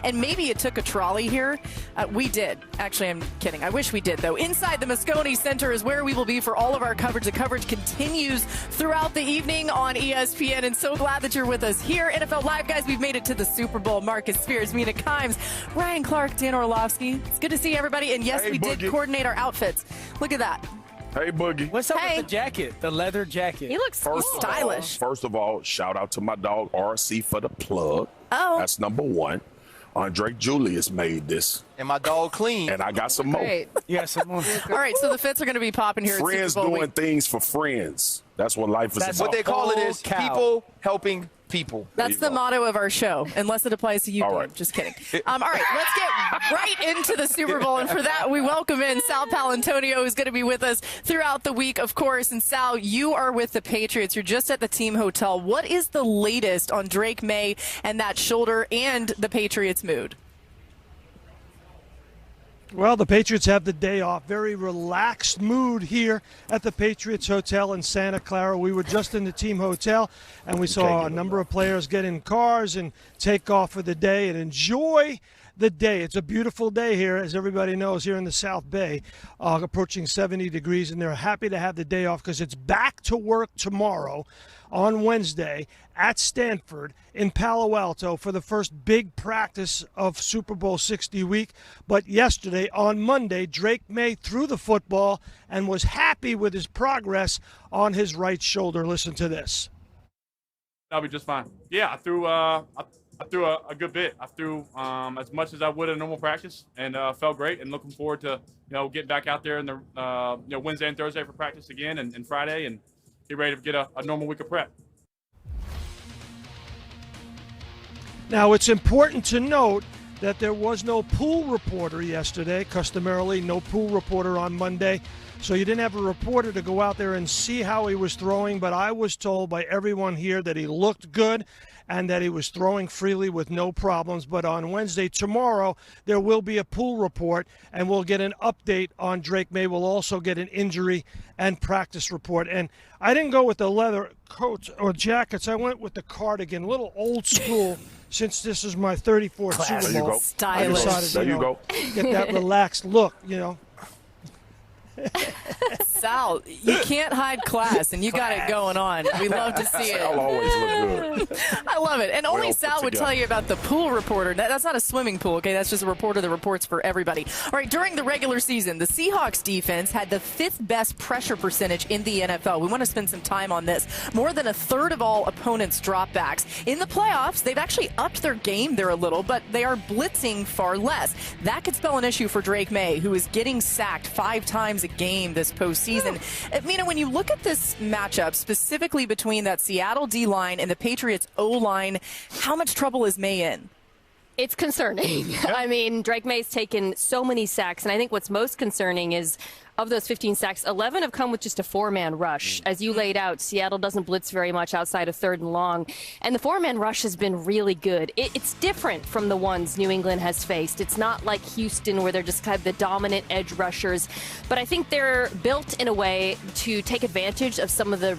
and maybe it took a trolley here. We did. Actually, I'm kidding. I wish we did, though. Inside the Moscone Center is where we will be for all of our coverage. The coverage continues throughout the evening on ESPN, and so glad that you're with us here. NFL Live, guys, we've made it to the Super Bowl. Marcus Spears, Mina Kimes, Ryan Clark, Dan Orlovsky. It's good to see everybody, and yes, we did coordinate our outfits. Look at that. Hey, Boogie. What's up with the jacket, the leather jacket? He looks stylish. First of all, shout out to my dog, RC, for the plug. Oh. That's number one. Andre Julius made this. And my dog Clean. And I got some more. Great. Yeah, some more. All right, so the fits are going to be popping here Friends at Super Bowl doing week. things for friends. That's what life is That's about. what they call it is cow. people helping people. That's the motto of our show, unless it applies to you, All Dan. right. Just kidding. All right, let's get right into the Super Bowl. And for that, we welcome in Sal Palantonio, who's going to be with us throughout the week, of course. And Sal, you are with the Patriots. You're just at the team hotel. What is the latest on Drake May and that shoulder and the Patriots' mood? Well, the Patriots have the day off. Very relaxed mood here at the Patriots Hotel in Santa Clara. We were just in the team hotel, and we saw a number of players get in cars and take off for the day and enjoy the day. It's a beautiful day here, as everybody knows, here in the South Bay, approaching 70 degrees, and they're happy to have the day off because it's back to work tomorrow on Wednesday at Stanford in Palo Alto for the first big practice of Super Bowl 60 week. But yesterday, on Monday, Drake May threw the football and was happy with his progress on his right shoulder. Listen to this. I'll be just fine. Yeah, I threw a good bit. I threw as much as I would in normal practice, and felt great. And looking forward to getting back out there in the Wednesday and Thursday for practice again, and Friday, and get ready to get a normal week of prep. Now, it's important to note that there was no pool reporter yesterday. Customarily, no pool reporter on Monday. So you didn't have a reporter to go out there and see how he was throwing. But I was told by everyone here that he looked good and that he was throwing freely with no problems. But on Wednesday, tomorrow, there will be a pool report, and we'll get an update on Drake May. We'll also get an injury and practice report. And I didn't go with the leather coats or jackets. I went with the cardigan, a little old school. Since this is my 34th Super Bowl, Stylish. I decided, There you go. get that relaxed look, Sal, you can't hide class, and you got it going on. We love to see it. I'll always look good. I love it. And only Well Sal put would together. tell you about the pool reporter. That's not a swimming pool, okay? That's just a reporter that reports for everybody. All right, during the regular season, the Seahawks defense had the 5th best pressure percentage in the NFL. We want to spend some time on this. More than a third of all opponents' dropbacks. In the playoffs, they've actually upped their game there a little, but they are blitzing far less. That could spell an issue for Drake May, who is getting sacked 5 times a game this postseason. Mina, when you look at this matchup, specifically between that Seattle D-line and the Patriots O-line, how much trouble is May in? It's concerning. I mean, Drake May's taken so many sacks, and I think what's most concerning is of those 15 sacks, 11 have come with just a 4-man rush. As you laid out, Seattle doesn't blitz very much outside of 3rd and long, and the 4-man rush has been really good. It's different from the ones New England has faced. It's not like Houston where they're just kind of the dominant edge rushers, but I think they're built in a way to take advantage of some of the,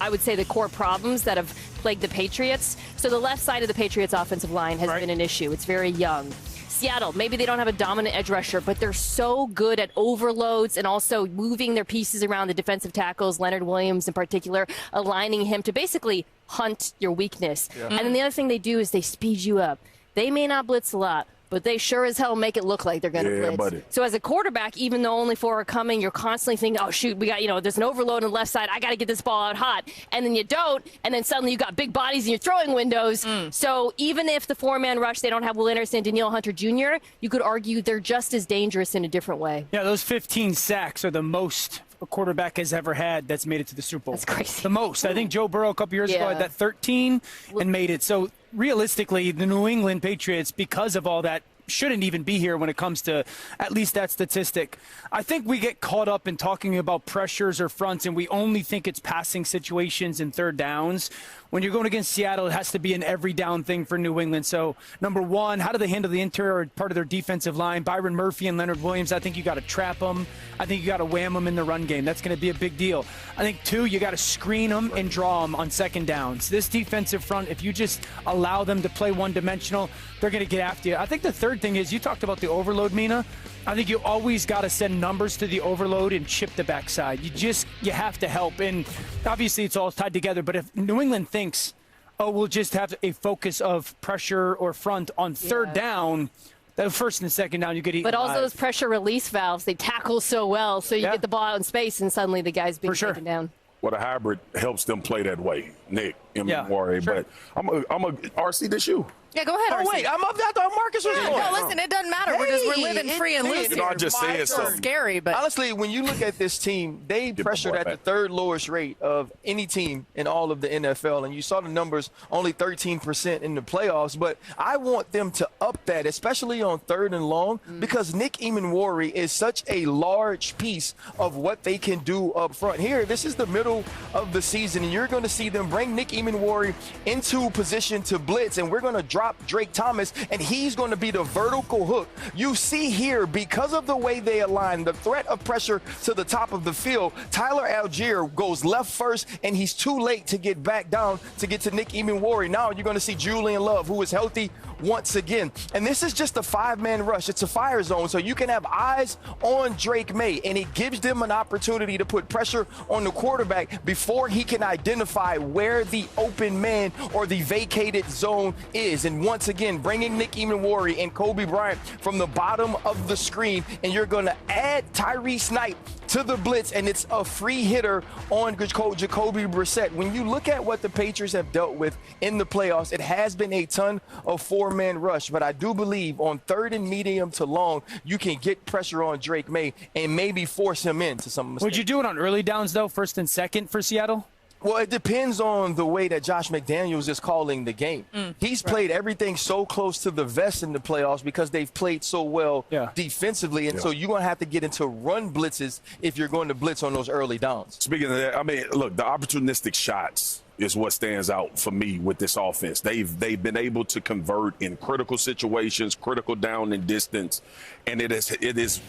I would say, the core problems that have plagued the Patriots. So the left side of the Patriots offensive line has been an issue. It's very young. Seattle, maybe they don't have a dominant edge rusher, but they're so good at overloads and also moving their pieces around the defensive tackles, Leonard Williams in particular, aligning him to basically hunt your weakness. Yeah. And then the other thing they do is they speed you up. They may not blitz a lot, but they sure as hell make it look like they're going to blitz. Buddy. So as a quarterback, even though only 4 are coming, you're constantly thinking, oh, shoot, we got, there's an overload on the left side. I got to get this ball out hot. And then you don't, and then suddenly you got big bodies in your throwing windows. So even if the 4-man rush, they don't have Will Anderson, Danielle Hunter Jr., you could argue they're just as dangerous in a different way. Yeah, those 15 sacks are the most a quarterback has ever had that's made it to the Super Bowl. That's crazy. The most. I think Joe Burrow a couple years ago had that 13 and made it. So realistically, the New England Patriots, because of all that shouldn't even be here when it comes to at least that statistic. I think we get caught up in talking about pressures or fronts, and we only think it's passing situations and third downs. When you're going against Seattle, it has to be an every down thing for New England. So, number one, how do they handle the interior part of their defensive line? Byron Murphy and Leonard Williams, I think you got to trap them. I think you got to wham them in the run game. That's going to be a big deal. I think, two, you got to screen them and draw them on second downs. This defensive front, if you just allow them to play one-dimensional, they're going to get after you. I think the third thing is, you talked about the overload, Mina. I think you always got to send numbers to the overload and chip the backside. You have to help. And obviously it's all tied together. But if New England thinks, oh, we'll just have a focus of pressure or front on third down, the first and second down, you get eaten. But also alive. those pressure release valves, they tackle so well. So you get the ball out in space and suddenly the guy's being taken down. Well, the hybrid helps them play that way, Nick, Sure. But I'm a RC, this you. Yeah, go ahead. Oh, RC. wait, I'm up. I thought Marcus was going. No, listen, it doesn't matter. We're living free and loose. You know, I just said It's something. scary, but Honestly, when you look at this team, they pressured at the third lowest rate of any team in all of the NFL. And you saw the numbers, only 13% in the playoffs. But I want them to up that, especially on third and long, because Nick Emanwari is such a large piece of what they can do up front. Here, this is the middle of the season, and you're going to see them bring Nick Emanwari into position to blitz, and we're going to drop Drake Thomas, and he's going to be the vertical hook. You see here, because of the way they align, the threat of pressure to the top of the field, Tyler Algier goes left first, and he's too late to get back down to get to Nick Emanwari. Now you're going to see Julian Love, who is healthy once again. And this is just a five-man rush. It's a fire zone, so you can have eyes on Drake May, and it gives them an opportunity to put pressure on the quarterback before he can identify where the open man or the vacated zone is. And once again, bringing Nick Emanwari and Kobe Bryant from the bottom of the screen, and you're going to add Tyree Snipe to the blitz, and it's a free hitter on Jacoby Brissett. When you look at what the Patriots have dealt with in the playoffs, it has been a ton of four-man rush, but I do believe on third and medium to long, you can get pressure on Drake May and maybe force him into some mistakes. Would you do it on early downs, though, first and second for Seattle? Well, it depends on the way that Josh McDaniels is calling the game. He's played everything so close to the vest in the playoffs because they've played so well defensively. And so you're going to have to get into run blitzes if you're going to blitz on those early downs. Speaking of that, I mean, look, the opportunistic shots is what stands out for me with this offense. They've been able to convert in critical situations, critical down and distance, and it is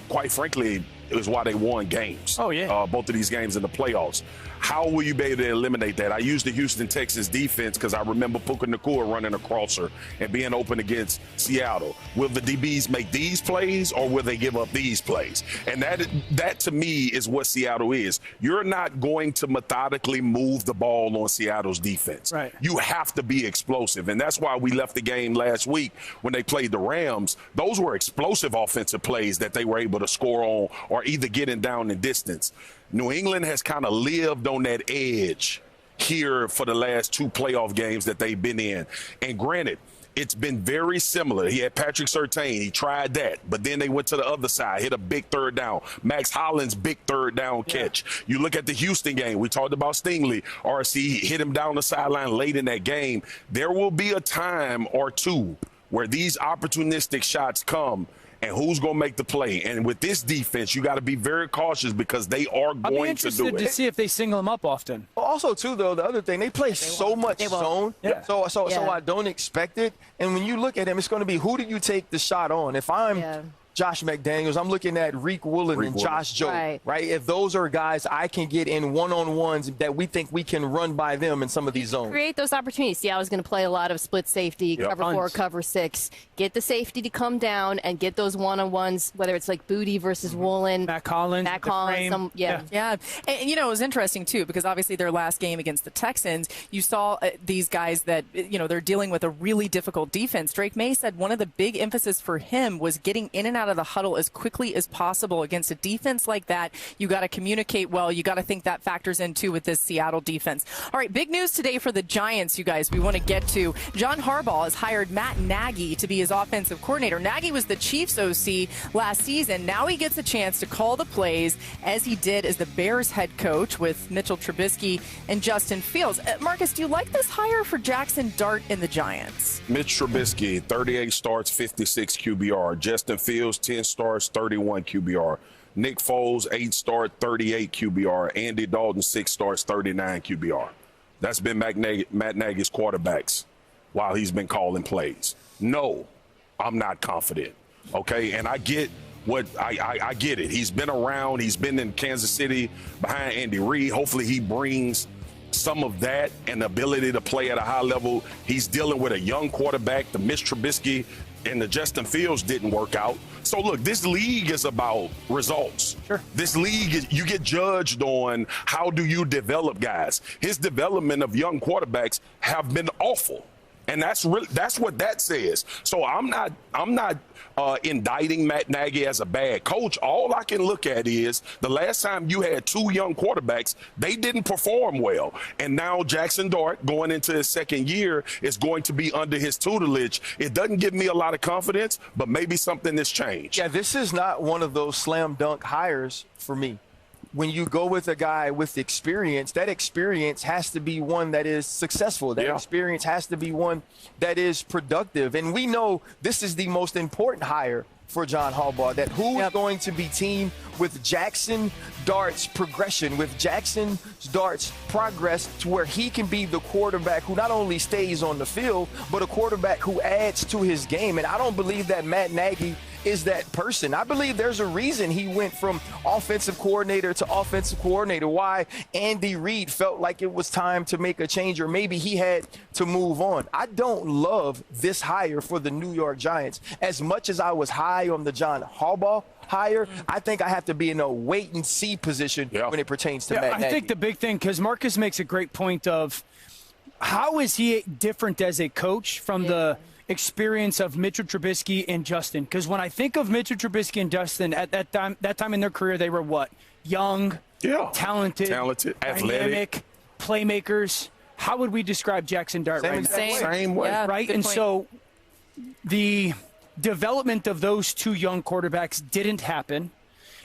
quite frankly, it was why they won games. Oh, yeah. Both of these games in the playoffs. How will you be able to eliminate that? I use the Houston Texans defense because I remember Puka Nacua running a crosser and being open against Seattle. Will the DBs make these plays or will they give up these plays? And that to me is what Seattle is. You're not going to methodically move the ball on Seattle's defense. Right. You have to be explosive. And that's why we left the game last week when they played the Rams. Those were explosive offensive plays that they were able to score on or either getting down in distance. New England has kind of lived on that edge here for the last two playoff games that they've been in. And granted, it's been very similar. He had Patrick Surtain. He tried that. But then they went to the other side, hit a big third down. Max Hollins' big third down catch. You look at the Houston game. We talked about Stingley. RC hit him down the sideline late in that game. There will be a time or two where these opportunistic shots come, and who's going to make the play. And with this defense, you got to be very cautious because they are going to do it. I'm interested to see if they single them up often. Also, too, though, the other thing, they play so much zone, so I don't expect it. And when you look at them, it's going to be who do you take the shot on? If I'm Josh McDaniels, I'm looking at Reek Woolen and Josh Jobe, right? If those are guys I can get in one-on-ones that we think we can run by them in some of these zones. Create those opportunities. See, I was going to play a lot of split safety, cover 4, cover 6. Get the safety to come down and get those one-on-ones, whether it's like Booty versus Woolen. Matt Collins. And, you know, it was interesting, too, because obviously their last game against the Texans, you saw these guys that, you know, they're dealing with a really difficult defense. Drake May said one of the big emphasis for him was getting in and out out of the huddle as quickly as possible against a defense like that. You got to communicate well. You got to think that factors in too with this Seattle defense. All right, big news today for the Giants, you guys. We want to get to John Harbaugh has hired Matt Nagy to be his offensive coordinator. Nagy was the Chiefs OC last season. Now he gets a chance to call the plays as he did as the Bears head coach with Mitchell Trubisky and Justin Fields. Marcus, do you like this hire for Jackson Dart and the Giants? Mitch Trubisky, 38 starts, 56 QBR. Justin Fields, 10 starts, 31 QBR. Nick Foles, 8 starts, 38 QBR. Andy Dalton, 6 starts, 39 QBR. That's been Matt Nagy's quarterbacks while he's been calling plays. No, I'm not confident. Okay, and I get I get it. He's been around. He's been in Kansas City behind Andy Reid. Hopefully he brings some of that and the ability to play at a high level. He's dealing with a young quarterback. The Mitch Trubisky and the Justin Fields didn't work out. So, look, this league is about results. Sure. This league, you get judged on how do you develop guys. His development of young quarterbacks have been awful. And that's what that says. So I'm not indicting Matt Nagy as a bad coach. All I can look at is the last time you had 2 young quarterbacks, they didn't perform well. And now Jackson Dart, going into his second year, is going to be under his tutelage. It doesn't give me a lot of confidence, but maybe something has changed. Yeah, this is not one of those slam dunk hires for me. When you go with a guy with experience, that experience has to be one that is successful. That experience has to be one that is productive. And we know this is the most important hire for John Harbaugh, that who is going to be teamed with Jackson Dart's progression, with Jackson Dart's progress to where he can be the quarterback who not only stays on the field, but a quarterback who adds to his game. And I don't believe that Matt Nagy is that person. I believe there's a reason he went from offensive coordinator to offensive coordinator, why Andy Reid felt like it was time to make a change, or maybe he had to move on. I don't love this hire for the New York Giants. As much as I was high on the John Harbaugh hire, I think I have to be in a wait-and-see position when it pertains to Matt Nagy. I think the big thing, because Marcus makes a great point of how is he different as a coach from the experience of Mitchell Trubisky and Justin? Because when I think of Mitchell Trubisky and Justin at that time in their career, they were what? Young, talented, athletic, playmakers. How would we describe Jackson Dart right now? Same way. Yeah, right? And so the development of those 2 young quarterbacks didn't happen,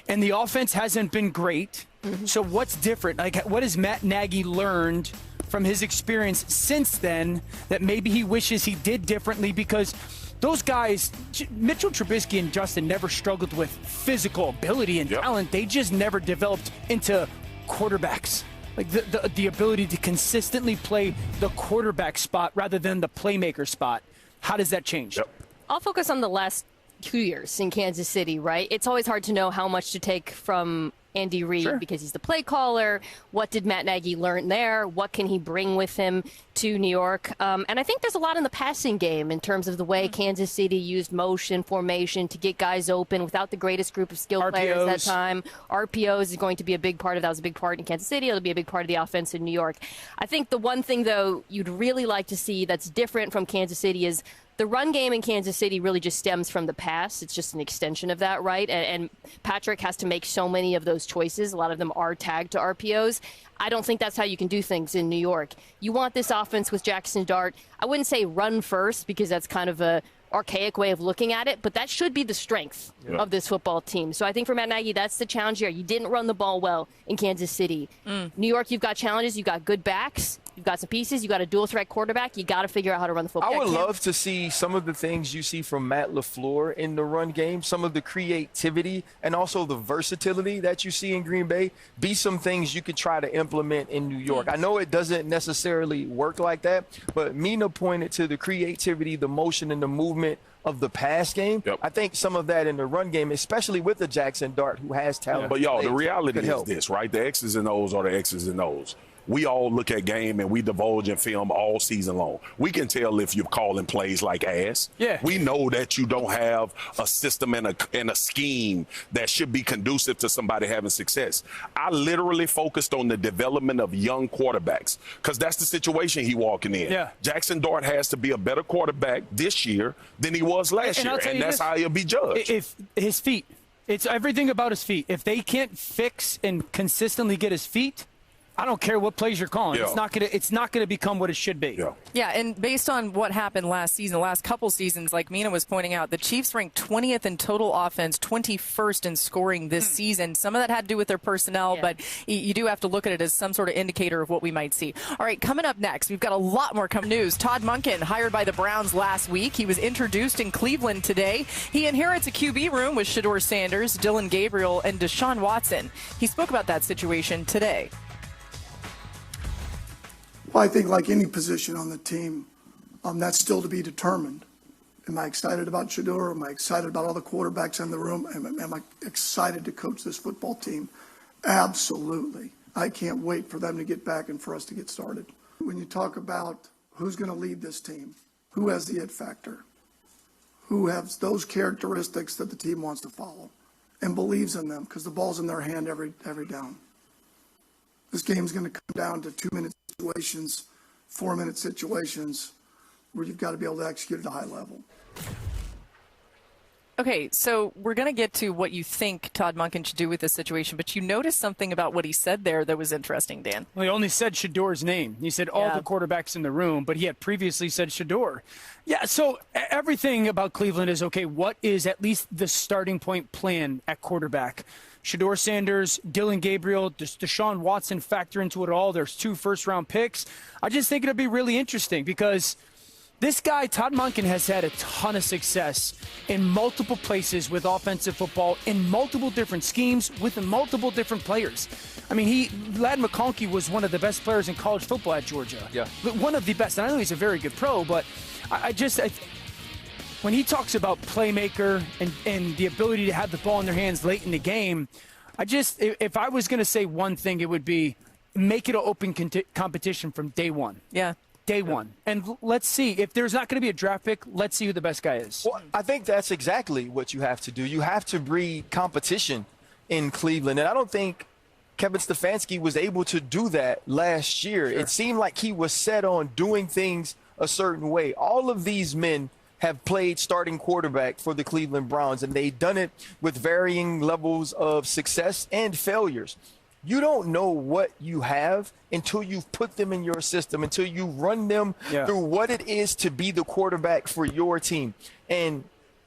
and the offense hasn't been great. So what's different? Like, what has Matt Nagy learned from his experience since then that maybe he wishes he did differently? Because those guys, Mitchell Trubisky and Justin, never struggled with physical ability and talent. They just never developed into quarterbacks. Like the ability to consistently play the quarterback spot rather than the playmaker spot. How does that change? I'll focus on the last 2 years in Kansas City, right? It's always hard to know how much to take from Andy Reid because he's the play caller. What did Matt Nagy learn there? What can he bring with him to New York? And I think there's a lot in the passing game in terms of the way Kansas City used motion, formation to get guys open without the greatest group of skill players at that time. RPOs is going to be a big part of that. Was a big part in Kansas City. It'll be a big part of the offense in New York. I think the one thing, though, you'd really like to see that's different from Kansas City is the run game in Kansas City really just stems from the pass. It's just an extension of that, right? And Patrick has to make so many of those choices. A lot of them are tagged to RPOs. I don't think that's how you can do things in New York. You want this offense with Jackson Dart. I wouldn't say run first because that's kind of a archaic way of looking at it, but that should be the strength of this football team. So I think for Matt Nagy, that's the challenge here. You didn't run the ball well in Kansas City. New York, you've got challenges. You've got good backs. You've got some pieces. You've got a dual-threat quarterback. You got to figure out how to run the football. I would love to see some of the things you see from Matt LaFleur in the run game, some of the creativity and also the versatility that you see in Green Bay, be some things you could try to implement in New York. I know it doesn't necessarily work like that, but Mina pointed to the creativity, the motion, and the movement of the pass game. I think some of that in the run game, especially with the Jackson Dart, who has talent. But, y'all, the reality is this, right? The X's and O's are the X's and O's. we all look at game and we divulge in film all season long. We can tell if you're calling plays like ass. Yeah. We know that you don't have a system and a scheme that should be conducive to somebody having success. I literally focused on the development of young quarterbacks because that's the situation he walking in. Yeah. Jackson Dart has to be a better quarterback this year than he was last year, and that's how he'll be judged. If his feet, it's everything about his feet. If they can't fix and consistently get his feet, I don't care what plays you're calling. Yeah. It's not gonna become what it should be. Yeah. Yeah, and based on what happened last season, the last couple seasons, like Mina was pointing out, the Chiefs ranked 20th in total offense, 21st in scoring this season. Some of that had to do with their personnel, but you do have to look at it as some sort of indicator of what we might see. All right, coming up next, we've got a lot more news. Todd Monken, hired by the Browns last week. He was introduced in Cleveland today. He inherits a QB room with Shedeur Sanders, Dylan Gabriel, and Deshaun Watson. He spoke about that situation today. Well, I think like any position on the team, that's still to be determined. Am I excited about Shedeur? Am I excited about all the quarterbacks in the room? Am I excited to coach this football team? Absolutely. I can't wait for them to get back and for us to get started. When you talk about who's going to lead this team, who has the it factor, who has those characteristics that the team wants to follow and believes in them because the ball's in their hand every down. This game's going to come down to 2-minute situations, 4-minute situations where you've got to be able to execute at a high level. Okay, so we're going to get to what you think Todd Monken should do with this situation, but you noticed something about what he said there that was interesting, Dan. Well, he only said Shedeur's name. He said all the quarterbacks in the room, but he had previously said Shedeur. Yeah, so everything about Cleveland is, okay, what is at least the starting point plan at quarterback? Shedeur Sanders, Dylan Gabriel, does Deshaun Watson factor into it all? There's 2 first-round picks. I just think it'll be really interesting because this guy, Todd Monken, has had a ton of success in multiple places with offensive football, in multiple different schemes, with multiple different players. I mean, Ladd McConkey was one of the best players in college football at Georgia. Yeah. One of the best. And I know he's a very good pro, but when he talks about playmaker and the ability to have the ball in their hands late in the game, if I was going to say one thing, it would be make it an open competition from day one. Yeah. Day one. And let's see. If there's not going to be a draft pick, let's see who the best guy is. Well, I think that's exactly what you have to do. You have to breed competition in Cleveland. And I don't think Kevin Stefanski was able to do that last year. Sure. It seemed like he was set on doing things a certain way. All of these men have played starting quarterback for the Cleveland Browns, and they've done it with varying levels of success and failures. You don't know what you have until you've put them in your system, until you run them through what it is to be the quarterback for your team. And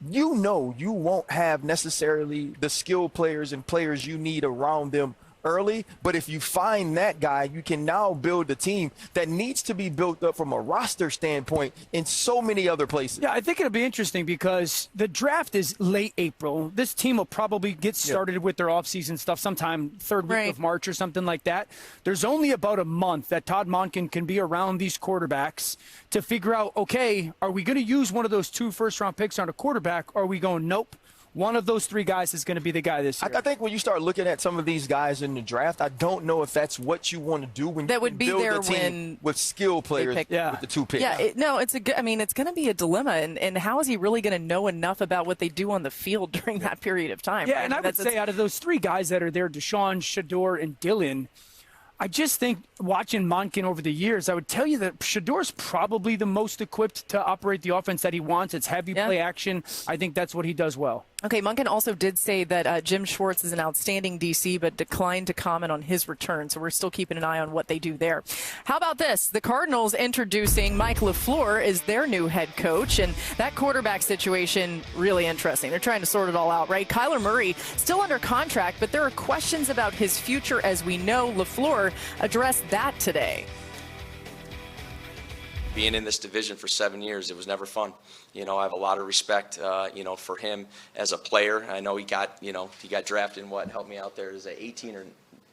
you know you won't have necessarily the skill players and players you need around them early, but if you find that guy, you can now build a team that needs to be built up from a roster standpoint in so many other places. Yeah, I think it'll be interesting because the draft is late April. This team will probably get started with their offseason stuff sometime third week of March or something like that. There's only about a month that Todd Monken can be around these quarterbacks to figure out, okay, are we going to use one of those 2 first-round picks on a quarterback, or are we going, nope, one of those 3 guys is going to be the guy this year? I think when you start looking at some of these guys in the draft, I don't know if that's what you want to do when that you would be build there a team when with skill players with the 2 picks. Yeah, it's it's going to be a dilemma, and how is he really going to know enough about what they do on the field during that period of time? Yeah, right? and I would say out of those 3 guys that are there, Deshaun, Shedeur, and Dylan, I just think watching Monken over the years, I would tell you that Shedeur's probably the most equipped to operate the offense that he wants. It's heavy play action. I think that's what he does well. Okay, Monken also did say that Jim Schwartz is an outstanding DC, but declined to comment on his return. So we're still keeping an eye on what they do there. How about this? The Cardinals introducing Mike LaFleur as their new head coach, and that quarterback situation really interesting. They're trying to sort it all out, right? Kyler Murray still under contract, but there are questions about his future, as we know. LaFleur addressed that today. Being in this division for 7 years, it was never fun. You know, I have a lot of respect, for him as a player. I know he got drafted in help me out there, is it 18 or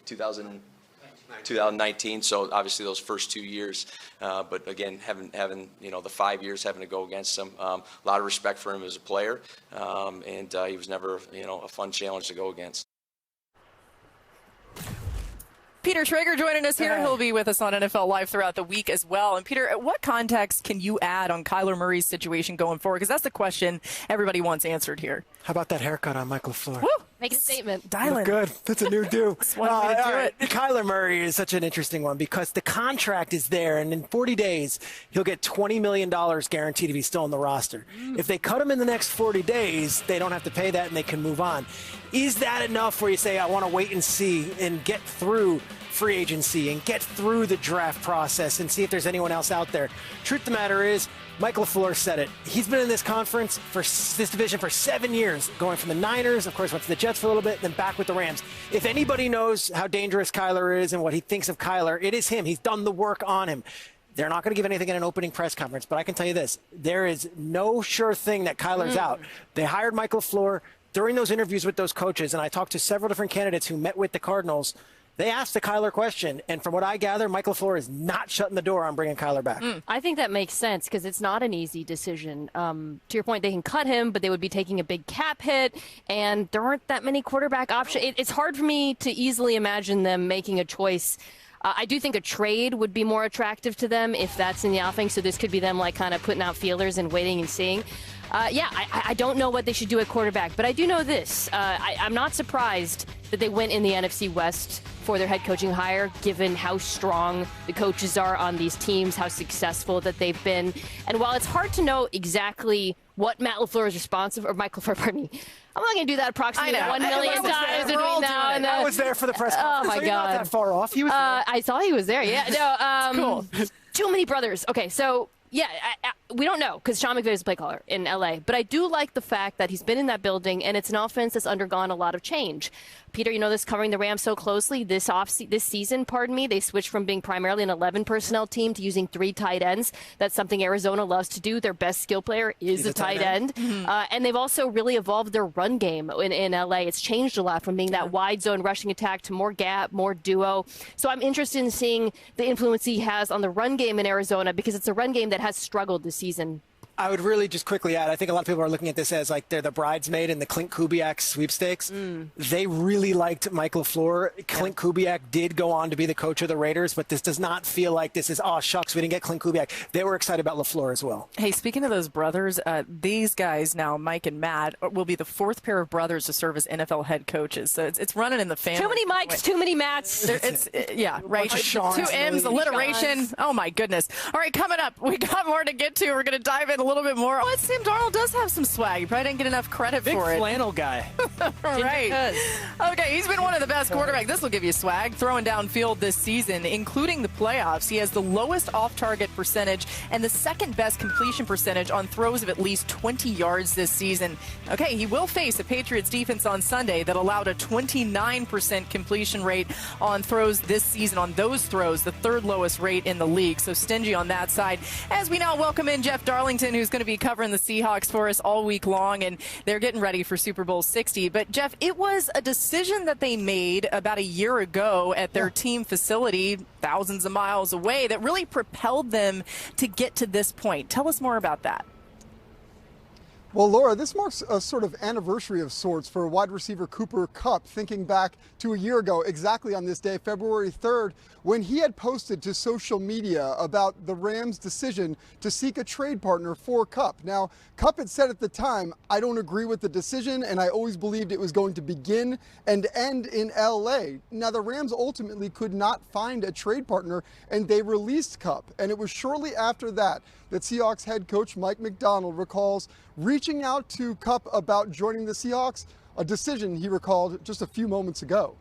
2019. So obviously those first 2 years, but again, having the 5 years having to go against him, a lot of respect for him as a player, and he was never a fun challenge to go against. Peter Schrager joining us here. He'll be with us on NFL Live throughout the week as well. And Peter, what context can you add on Kyler Murray's situation going forward? Because that's the question everybody wants answered here. How about that haircut on Michael LaFleur? Woo! Make a statement. Dialing. Good. That's a new do. That's one way to do it. Kyler Murray is such an interesting one because the contract is there, and in 40 days, he'll get $20 million guaranteed if he's still on the roster. If they cut him in the next 40 days, they don't have to pay that and they can move on. Is that enough where you say, I want to wait and see and get through free agency and get through the draft process and see if there's anyone else out there? Truth of the matter is, Michael LaFleur said it. He's been in this conference, for this division, for 7 years, going from the Niners, of course, went to the Jets for a little bit, then back with the Rams. If anybody knows how dangerous Kyler is and what he thinks of Kyler, it is him. He's done the work on him. They're not going to give anything in an opening press conference, but I can tell you this. There is no sure thing that Kyler's out. They hired Michael LaFleur during those interviews with those coaches, and I talked to several different candidates who met with the Cardinals. They asked the Kyler question, and from what I gather, Michael LaFleur is not shutting the door on bringing Kyler back. I think that makes sense because it's not an easy decision. To your point, they can cut him, but they would be taking a big cap hit, and there aren't that many quarterback options. It's hard for me to easily imagine them making a choice. I do think a trade would be more attractive to them if that's in the offing, so this could be them like kind of putting out feelers and waiting and seeing. I don't know what they should do at quarterback, but I do know this. I'm not surprised that they went in the NFC West for their head coaching hire, given how strong the coaches are on these teams, how successful that they've been. And while it's hard to know exactly what Matt LaFleur is responsible, or Michael LaFleur, pardon me, I'm not going to do that approximately 1 million times between now and then. I was there for the press conference. Oh, my so God. You're not that far off. He was there. I saw he was there, yeah. No, cool. Too many brothers. Okay, so... Yeah, we don't know because Sean McVay is a play caller in L.A. But I do like the fact that he's been in that building, and it's an offense that's undergone a lot of change. Peter, you know this, covering the Rams so closely. This season, they switched from being primarily an 11 personnel team to using 3 tight ends. That's something Arizona loves to do. Their best skill player is a tight end. And they've also really evolved their run game in L.A. It's changed a lot from being that wide zone rushing attack to more gap, more duo. So I'm interested in seeing the influence he has on the run game in Arizona because it's a run game that has struggled this season. I would really just quickly add, I think a lot of people are looking at this as like they're the bridesmaid in the Clint Kubiak sweepstakes. They really liked Mike LaFleur. Clint Kubiak did go on to be the coach of the Raiders, but this does not feel like this is, oh, shucks, we didn't get Clint Kubiak. They were excited about LaFleur as well. Hey, speaking of those brothers, these guys now, Mike and Matt, will be the 4th pair of brothers to serve as NFL head coaches. So it's running in the family. Too many Mikes, too many Matts. Right. 2 M's, alliteration. Oh, my goodness. All right, coming up, we got more to get to. We're going to dive in a little bit more. Oh, Sam Darnold does have some swag. You probably didn't get enough credit Big for it. flannel guy. Right. Okay, he's been one of the best quarterbacks. This will give you swag. Throwing downfield this season, including the playoffs. He has the lowest off-target percentage and the 2nd best completion percentage on throws of at least 20 yards this season. Okay, he will face a Patriots defense on Sunday that allowed a 29% completion rate on throws this season. On those throws, the 3rd lowest rate in the league. So stingy on that side. As we now welcome in Jeff Darlington, who's going to be covering the Seahawks for us all week long, and they're getting ready for Super Bowl 60. But, Jeff, it was a decision that they made about a year ago at their team facility, thousands of miles away, that really propelled them to get to this point. Tell us more about that. Well, Laura, this marks a sort of anniversary of sorts for wide receiver Cooper Kupp, thinking back to a year ago, exactly on this day, February 3rd, when he had posted to social media about the Rams' decision to seek a trade partner for Kupp. Now, Kupp had said at the time, I don't agree with the decision, and I always believed it was going to begin and end in L.A. Now, the Rams ultimately could not find a trade partner, and they released Kupp. And it was shortly after that Seahawks head coach Mike Macdonald recalls reaching out to Kupp about joining the Seahawks, a decision he recalled just a few moments ago.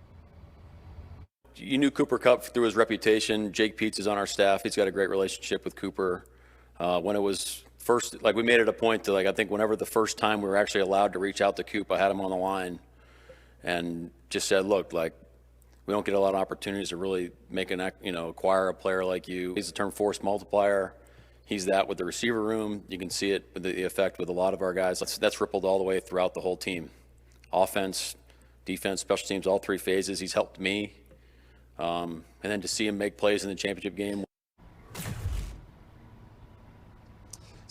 You knew Cooper Kupp through his reputation. Jake Peetz is on our staff. He's got a great relationship with Cooper. When it was first, we made it a point to, I think whenever the first time we were actually allowed to reach out to Coop, I had him on the line and just said, look, we don't get a lot of opportunities to really acquire a player like you. He's the term force multiplier. He's that with the receiver room. You can see it with the effect with a lot of our guys. That's rippled all the way throughout the whole team. Offense, defense, special teams, all 3 phases. He's helped me. And then to see him make plays in the championship game.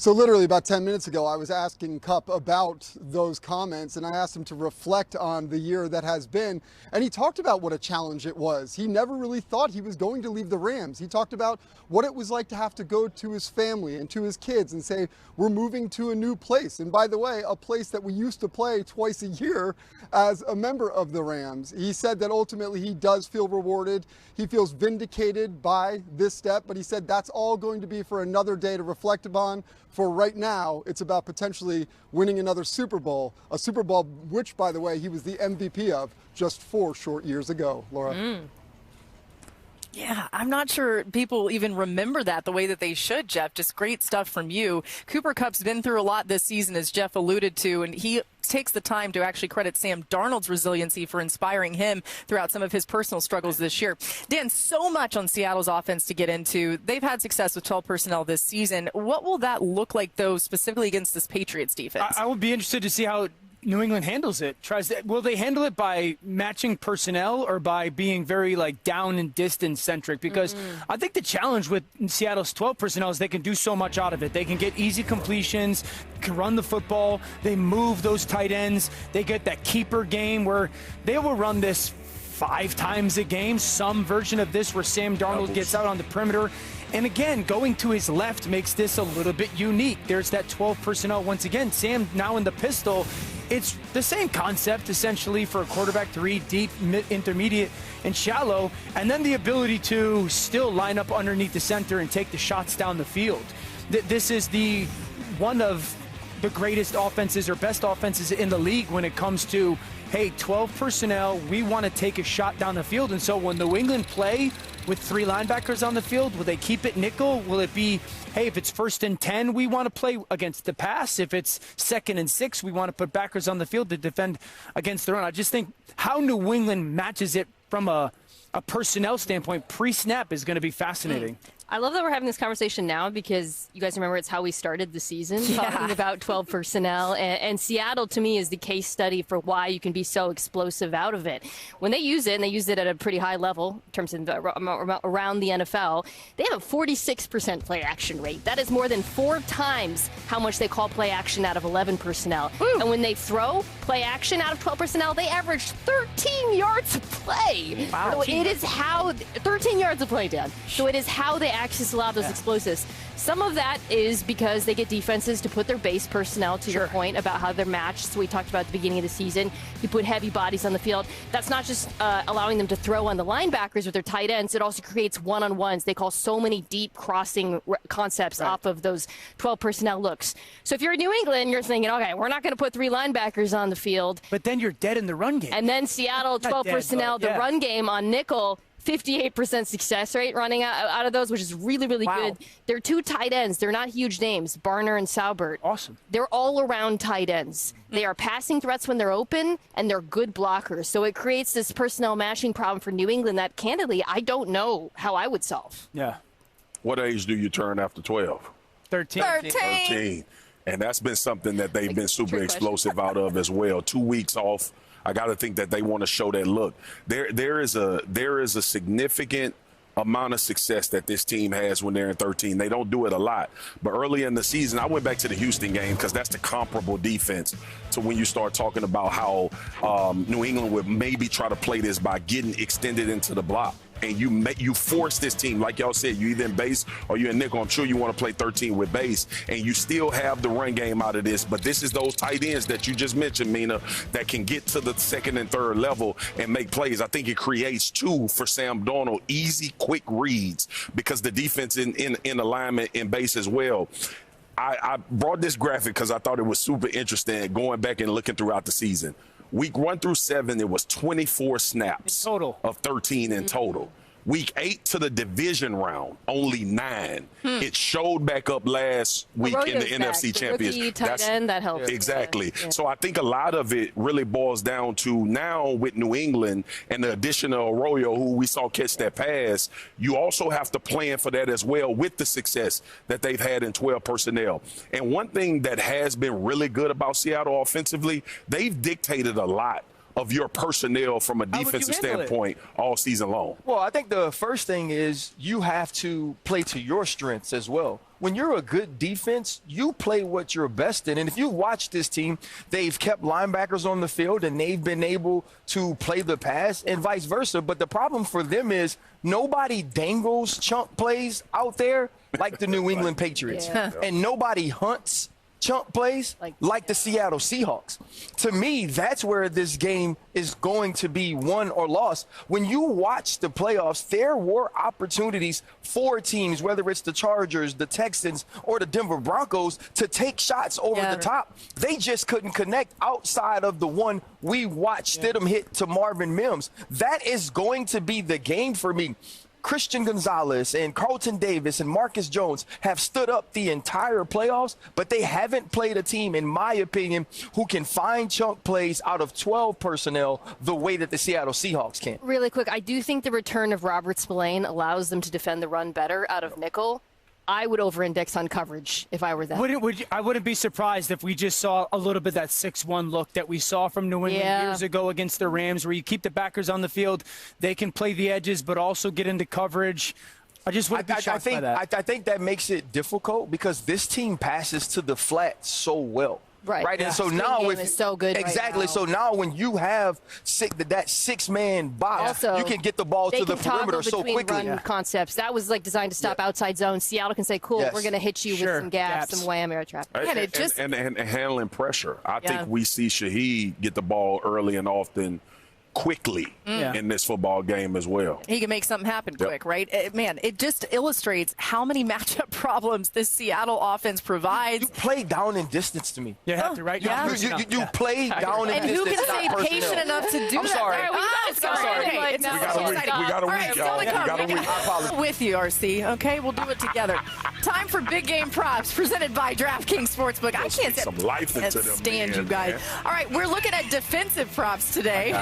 So literally about 10 minutes ago, I was asking Kupp about those comments, and I asked him to reflect on the year that has been. And he talked about what a challenge it was. He never really thought he was going to leave the Rams. He talked about what it was like to have to go to his family and to his kids and say, we're moving to a new place. And by the way, a place that we used to play twice a year as a member of the Rams. He said that ultimately he does feel rewarded. He feels vindicated by this step, but he said that's all going to be for another day to reflect upon. For right now, it's about potentially winning another Super Bowl, a Super Bowl which, by the way, he was the MVP of just 4 short years ago. Laura. Yeah, I'm not sure people even remember that the way that they should, Jeff. Just great stuff from you. Cooper Kupp's been through a lot this season, as Jeff alluded to, and he takes the time to actually credit Sam Darnold's resiliency for inspiring him throughout some of his personal struggles this year. Dan, so much on Seattle's offense to get into. They've had success with 12 personnel this season. What will that look like, though, specifically against this Patriots defense? I would be interested to see how New England handles it. Will they handle it by matching personnel or by being very down and distance centric? Because I think the challenge with Seattle's 12 personnel is they can do so much out of it. They can get easy completions, can run the football, they move those tight ends, they get that keeper game where they will run this 5 times a game, some version of this where Sam Darnold gets out on the perimeter. And again, going to his left makes this a little bit unique. There's that 12 personnel. Once again, Sam now in the pistol. It's the same concept, essentially, for a quarterback to read deep, intermediate, and shallow, and then the ability to still line up underneath the center and take the shots down the field. This is one of the greatest offenses or best offenses in the league when it comes to, hey, 12 personnel, we want to take a shot down the field. And so when New England play with 3 linebackers on the field, will they keep it nickel? Will it be, hey, if it's 1st and 10, we want to play against the pass. If it's 2nd and 6, we want to put backers on the field to defend against the run. I just think how New England matches it from a personnel standpoint pre-snap is going to be fascinating. I love that we're having this conversation now because you guys remember it's how we started the season, talking about 12 personnel. And Seattle, to me, is the case study for why you can be so explosive out of it. When they use it, and they use it at a pretty high level in terms of around the NFL, they have a 46% play action rate. That is more than 4 times how much they call play action out of 11 personnel. Woo. And when they throw play action out of 12 personnel, they average 13 yards of play. Wow. So it is how 13 yards of play, Dan. So it is how they access a lot of those explosives. Some of that is because they get defenses to put their base personnel, to your point about how they're matched. So we talked about at the beginning of the season, you put heavy bodies on the field. That's not just allowing them to throw on the linebackers with their tight ends. It also creates one-on-ones. They call so many deep crossing concepts off of those 12 personnel looks. So if you're in New England, you're thinking, okay, we're not going to put 3 linebackers on the field. But then you're dead in the run game. And then Seattle, 12 personnel, the run game on nickel, 58% success rate running out of those, which is really, really good. They're 2 tight ends. They're not huge names, Barner and Saubert. Awesome. They're all-around tight ends. They are passing threats when they're open, and they're good blockers. So it creates this personnel matching problem for New England that, candidly, I don't know how I would solve. Yeah. What age do you turn after 12? 13. 13. And that's been something that they've been super explosive out of as well. 2 weeks off. I got to think that they want to show that look. There is a significant amount of success that this team has when they're in 13. They don't do it a lot. But early in the season, I went back to the Houston game because that's the comparable defense to when you start talking about how New England would maybe try to play this by getting extended into the block. And you force this team, like y'all said, you either in base or you in nickel. I'm sure you want to play 13 with base, and you still have the run game out of this. But this is those tight ends that you just mentioned, Mina, that can get to the 2nd and 3rd level and make plays. I think it creates 2 for Sam Darnold, easy, quick reads, because the defense in alignment in base as well. I brought this graphic because I thought it was super interesting going back and looking throughout the season. Week 1 through 7, it was 24 snaps total of 13 in total. Week 8 to the division round, only 9. It showed back up last week in the NFC Championship. Tight end, that helps. Exactly. Yeah. So I think a lot of it really boils down to now with New England and the addition of Arroyo, who we saw catch that pass, you also have to plan for that as well with the success that they've had in 12 personnel. And one thing that has been really good about Seattle offensively, they've dictated a lot of your personnel from a defensive standpoint all season long? Well, I think the first thing is you have to play to your strengths as well. When you're a good defense, you play what you're best in. And if you watch this team, they've kept linebackers on the field and they've been able to play the pass and vice versa. But the problem for them is nobody dangles chunk plays out there like the New England Patriots. Yeah. And nobody hunts chunk plays like the Seattle Seahawks. To me, that's where this game is going to be won or lost. When you watch the playoffs, there were opportunities for teams, whether it's the Chargers, the Texans, or the Denver Broncos, to take shots over the top. They just couldn't connect outside of the one we watched Stidham hit to Marvin Mims. That is going to be the game for me. Christian Gonzalez and Carlton Davis and Marcus Jones have stood up the entire playoffs, but they haven't played a team, in my opinion, who can find chunk plays out of 12 personnel the way that the Seattle Seahawks can. Really quick, I do think the return of Robert Spillane allows them to defend the run better out of nickel. I would over-index on coverage if I were them. I wouldn't be surprised if we just saw a little bit of that 6-1 look that we saw from New England years ago against the Rams, where you keep the backers on the field, they can play the edges but also get into coverage. I just wouldn't be shocked by that. I think that makes it difficult because this team passes to the flat so well. Right. And so Screen now game is so good exactly. right now. So now when you have that six-man box, also, you can get the ball to the perimeter so quickly. Run concepts. That was like designed to stop outside zone. Seattle can say, "Cool, we're going to hit you with some gaps, some wham air traffic." And handling pressure. I think we see Shaheed get the ball early and often, quickly in this football game as well. He can make something happen quick, right? Man, it just illustrates how many matchup problems this Seattle offense provides. You play down in distance to me. You have to, right? You play down in distance. And who can stay patient enough to do that? I'm sorry. I'm sorry. We got a week, y'all. We got a week. I apologize. With you, RC. Okay, we'll do it together. Time for big game props presented by DraftKings Sportsbook. I can't some life into them, stand you guys. Man. All right, we're looking at defensive props today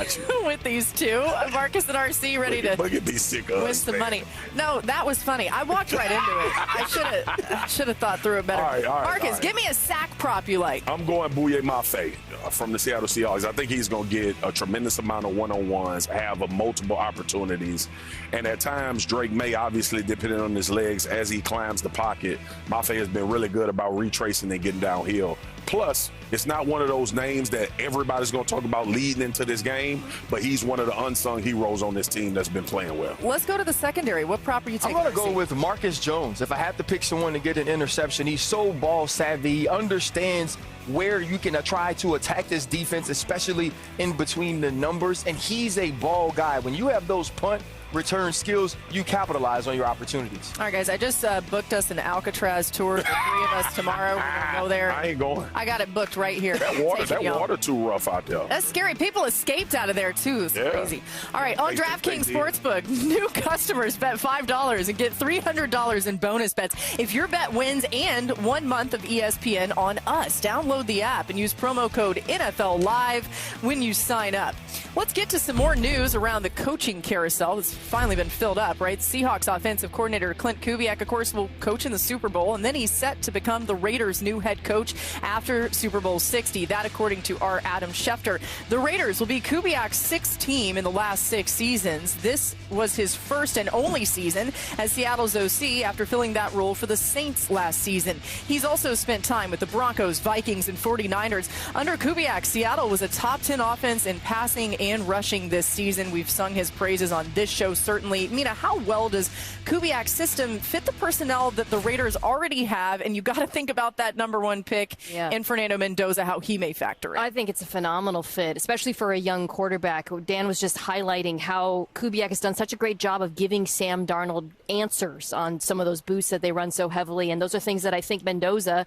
with these two. Marcus and RC ready to win some money. No, that was funny. I walked right into it. I should have thought through it better. All right, Marcus, give me a sack prop you like. I'm going Bouye Mafe from the Seattle Seahawks. I think he's going to get a tremendous amount of one-on-ones, have multiple opportunities. And at times, Drake May, obviously, depending on his legs, as he climbs the pocket, Mafe has been really good about retracing and getting downhill. Plus, it's not one of those names that everybody's going to talk about leading into this game, but he's one of the unsung heroes on this team that's been playing well. Let's go to the secondary. What prop are you taking? I'm going to go with Marcus Jones. If I have to pick someone to get an interception, he's so ball savvy. He understands where you can try to attack this defense, especially in between the numbers, and he's a ball guy. When you have those punt return skills, you capitalize on your opportunities. All right, guys, I just booked us an Alcatraz tour, the three of us tomorrow. We're going to go there. I ain't going. I got it booked right here. That water too rough out there. That's scary. People escaped out of there, too. It's crazy. All right, on DraftKings Sportsbook, new customers bet $5 and get $300 in bonus bets if your bet wins and 1 month of ESPN on us. Download the app and use promo code NFL Live when you sign up. Let's get to some more news around the coaching carousel that's finally been filled up, right? Seahawks offensive coordinator Clint Kubiak, of course, will coach in the Super Bowl, and then he's set to become the Raiders' new head coach after Super Bowl 60. That, according to our Adam Schefter. The Raiders will be Kubiak's sixth team in the last 6 seasons. This was his first and only season as Seattle's OC after filling that role for the Saints last season. He's also spent time with the Broncos, Vikings, and 49ers. Under Kubiak, Seattle was a top 10 offense in passing and rushing this season. We've sung his praises on this show, certainly. Mina, how well does Kubiak's system fit the personnel that the Raiders already have? And you got to think about that number 1 pick in Fernando Mendoza, how he may factor in. I think it's a phenomenal fit, especially for a young quarterback. Dan was just highlighting how Kubiak has done such a great job of giving Sam Darnold answers on some of those boosts that they run so heavily. And those are things that I think Mendoza,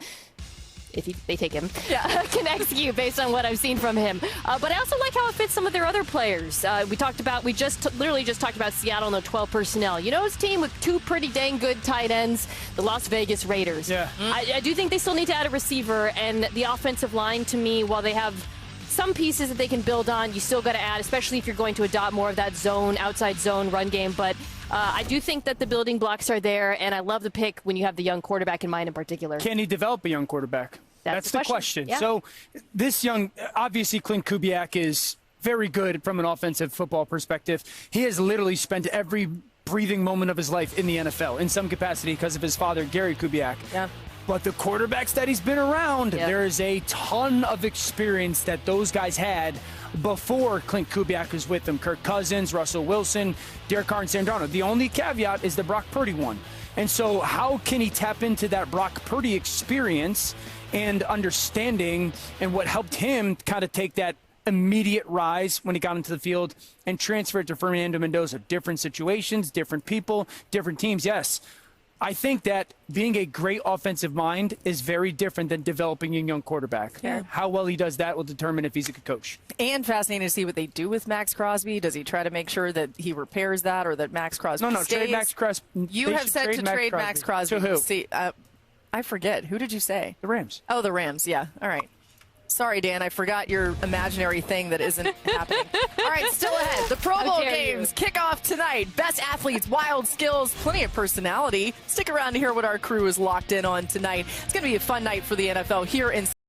if they take him, can execute based on what I've seen from him. But I also like how it fits some of their other players. We just literally talked about Seattle and their 12 personnel. You know, his team with 2 pretty dang good tight ends, the Las Vegas Raiders. Yeah. I do think they still need to add a receiver, and the offensive line, to me, while they have some pieces that they can build on, you still got to add, especially if you're going to adopt more of that outside zone run game. But I do think that the building blocks are there, and I love the pick when you have the young quarterback in mind in particular. Can he develop a young quarterback? That's the question. Yeah. So this young, obviously Clint Kubiak is very good from an offensive football perspective. He has literally spent every breathing moment of his life in the NFL in some capacity because of his father, Garrett Kubiak. Yeah. But the quarterbacks that he's been around, there is a ton of experience that those guys had before Clint Kubiak was with them. Kirk Cousins, Russell Wilson, Derek Carr, and Sam Darnold. The only caveat is the Brock Purdy one. And so how can he tap into that Brock Purdy experience and understanding and what helped him kind of take that immediate rise when he got into the field and transfer it to Fernando Mendoza? Different situations, different people, different teams, yes. I think that being a great offensive mind is very different than developing a young quarterback. Yeah. How well he does that will determine if he's a good coach. And fascinating to see what they do with Max Crosby. Does he try to make sure that he repairs that or that Max Crosby stays? Trade Max Crosby. You have said to trade Max Crosby. To who? See, I forget. Who did you say? The Rams. Oh, the Rams. Yeah. All right. Sorry, Dan. I forgot your imaginary thing that isn't happening. All right, still ahead. The Pro Bowl games kick off tonight. Best athletes, wild skills, plenty of personality. Stick around to hear what our crew is locked in on tonight. It's going to be a fun night for the NFL here in